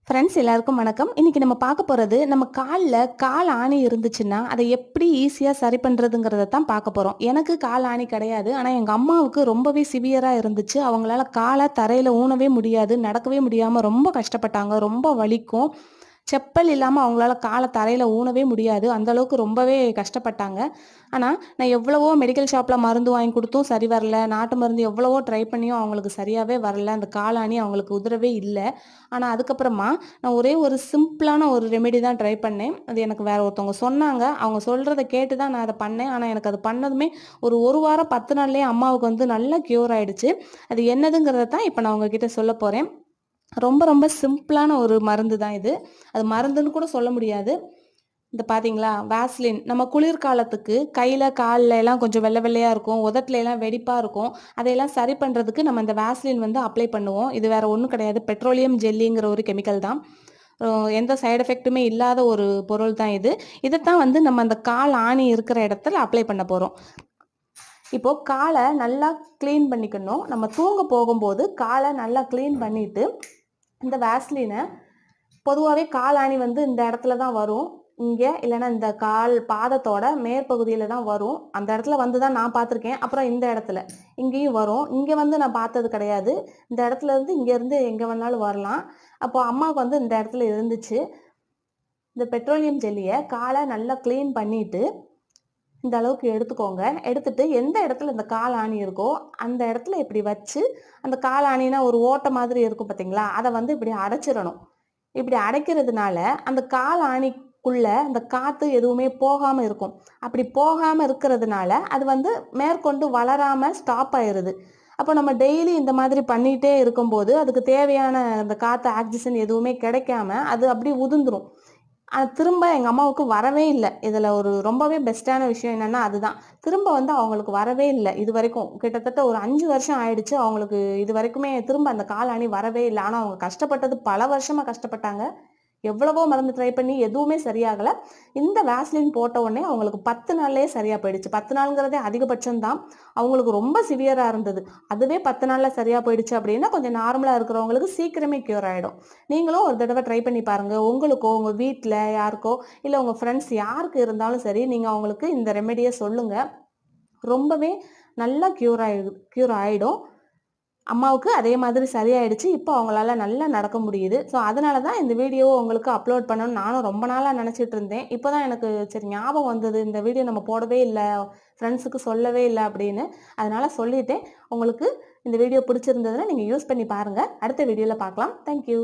Friends எல்லாருக்கும் வணக்கம். இன்னைக்கு நம்ம பார்க்க போறது, நம்ம கால் ஆணி இருந்துச்சுன்னா அதை எப்படி ஈஸியா சரி பண்றதுங்கிறத தான் பார்க்க போறோம். எனக்கு கால் ஆணி கிடையாது. ஆனா எங்க அம்மாவுக்கு ரொம்பவே சிவியரா இருந்துச்சு. அவங்களால காலை தரையில ஊனவே முடியாது, நடக்கவே முடியாம ரொம்ப கஷ்டப்பட்டாங்க. ரொம்ப வலிக்கும். செப்பல் இல்லாம அவங்களால கால தரையில ஊனவே முடியாது. அந்த அளவுக்கு ரொம்பவே கஷ்டப்பட்டாங்க. ஆனா நான் எவ்வளவோ மெடிக்கல் ஷாப்ல மருந்து வாங்கி கொடுத்தும் சரி வரல. நாட்டு மருந்து எவ்வளவோ ட்ரை பண்ணியும் அவங்களுக்கு சரியாவே வரல. அந்த காலாணி அவங்களுக்கு உதறவே இல்ல. ஆனா அதுக்கப்புறமா நான் ஒரே ஒரு சிம்பிளான ஒரு ரெமெடி தான் ட்ரை பண்ணேன். அது எனக்கு வேற ஒருத்தவங்க சொன்னாங்க. அவங்க சொல்றத கேட்டு தான் நான் அத பண்ணேன். ஆனா எனக்கு அது பண்ணதுமே ஒரு வாரம் 10 நாள்லயே அம்மாவுக்கு வந்து நல்லா கியூர் ஆயிடுச்சு. அது என்னதுங்கிறத தான் இப்ப நான் உங்ககிட்ட சொல்லப் போறேன். ரொம்ப ரொம்ப சிம்பிளான ஒரு மருந்து தான் இது. அது மருந்துன்னு கூட சொல்ல முடியாது. இந்த பாத்தீங்களா, வாஸ்லின். நம்ம குளிர்காலத்துக்கு கையில கால்ல எல்லாம் கொஞ்சம் வெள்ளை வெள்ளையா இருக்கும், உதட்டுல எல்லாம் வெடிப்பா இருக்கும். அதையெல்லாம் சரி பண்றதுக்கு நம்ம இந்த வாஸ்லின் வந்து அப்ளை பண்ணுவோம். இது வேற ஒன்றும் கிடையாது, பெட்ரோலியம் ஜெல்லிங்கிற ஒரு கெமிக்கல் தான். எந்த சைடு எஃபெக்ட்டுமே இல்லாத ஒரு பொருள் தான் இது. இதைத்தான் வந்து நம்ம அந்த கால் ஆணி இருக்கிற இடத்துல அப்ளை பண்ண போறோம். இப்போ காலை நல்லா க்ளீன் பண்ணிக்கணும். நம்ம தூங்க போகும்போது காலை நல்லா க்ளீன் பண்ணிட்டு இந்த வேஸ்லினை, பொதுவாகவே கால் ஆணி வந்து இந்த இடத்துல தான் வரும். இங்கே இல்லைன்னா இந்த கால் பாதத்தோட மேற்பகுதியில் தான் வரும். அந்த இடத்துல வந்து தான் நான் பார்த்துருக்கேன். அப்புறம் இந்த இடத்துல இங்கேயும் வரும். இங்கே வந்து நான் பார்த்தது கிடையாது. இந்த இடத்துல இருந்து இங்கேருந்து எங்கே வேணாலும் வரலாம். அப்போ அம்மாவுக்கு வந்து இந்த இடத்துல இருந்துச்சு. இந்த பெட்ரோலியம் ஜெல்லியை காலை நல்லா க்ளீன் பண்ணிட்டு இந்த அளவுக்கு எடுத்துக்கோங்க. எடுத்துட்டு எந்த இடத்துல இந்த கால் ஆணி இருக்கோ அந்த இடத்துல இப்படி வச்சு, அந்த கால் ஆணினா ஒரு ஓட்டை மாதிரி இருக்கும் பார்த்தீங்களா, அதை வந்து இப்படி அடைச்சிடணும். இப்படி அடைக்கிறதுனால அந்த கால் ஆணிக்குள்ள அந்த காத்து எதுவுமே போகாம இருக்கும். அப்படி போகாம இருக்கிறதுனால அது வந்து மேற்கொண்டு வளராம ஸ்டாப் ஆயிருது. அப்போ நம்ம டெய்லி இந்த மாதிரி பண்ணிட்டே இருக்கும்போது அதுக்கு தேவையான அந்த காத்து ஆக்சிஜன் எதுவுமே கிடைக்காம அது அப்படி உதிர்ந்துரும். திரும்ப எங்க அம்மாவுக்கு வரவே இல்ல. இதுல ஒரு ரொம்பவே பெஸ்ட்டான விஷயம் என்னன்னா அதுதான். திரும்ப வந்து அவங்களுக்கு வரவே இல்ல. இதுவரைக்கும் கிட்டத்தட்ட ஒரு 5 வருஷம் ஆயிடுச்சு. அவங்களுக்கு இதுவரைக்குமே திரும்ப அந்த கால் ஆணி வரவே இல்ல. ஆனா அவங்க கஷ்டப்பட்டது பல வருஷமா கஷ்டப்பட்டாங்க. எவ்வளவோ மருந்து ட்ரை பண்ணி எதுவுமே சரியாகல. இந்த வேஸ்லின் போட்ட உடனே அவங்களுக்கு 10 நாள்லயே சரியா போயிடுச்சு. 10 நாளுங்கிறதே அதிகபட்சம் தான். அவங்களுக்கு ரொம்ப சிவியரா இருந்தது. அதுவே 10 நாள்ல சரியா போயிடுச்சு அப்படின்னா கொஞ்சம் நார்மலா இருக்கிறவங்களுக்கு சீக்கிரமே கியூர் ஆயிடும். நீங்களும் ஒரு தடவை ட்ரை பண்ணி பாருங்க. உங்களுக்கோ, உங்க வீட்டுல யாருக்கோ, இல்ல உங்க ஃப்ரெண்ட்ஸ் யாருக்கு இருந்தாலும் சரி, நீங்க அவங்களுக்கு இந்த ரெமெடியை சொல்லுங்க. ரொம்பவே நல்லா கியூர் ஆயிடும். அம்மாவுக்கு அதே மாதிரி சரியாயிடுச்சு. இப்போ அவங்களால நல்லா நடக்க முடியுது. ஸோ அதனால தான் இந்த வீடியோவை உங்களுக்கு அப்லோட் பண்ணணும்னு நானும் ரொம்ப நாளாக நினச்சிட்டு இருந்தேன். இப்போ தான் எனக்கு சரி ஞாபகம் வந்தது, இந்த வீடியோ நம்ம போடவே இல்லை, ஃப்ரெண்ட்ஸுக்கு சொல்லவே இல்லை அப்படின்னு. அதனால சொல்லிட்டேன். உங்களுக்கு இந்த வீடியோ பிடிச்சிருந்ததுன்னா நீங்கள் யூஸ் பண்ணி பாருங்கள். அடுத்த வீடியோவில் பார்க்கலாம். தேங்க்யூ.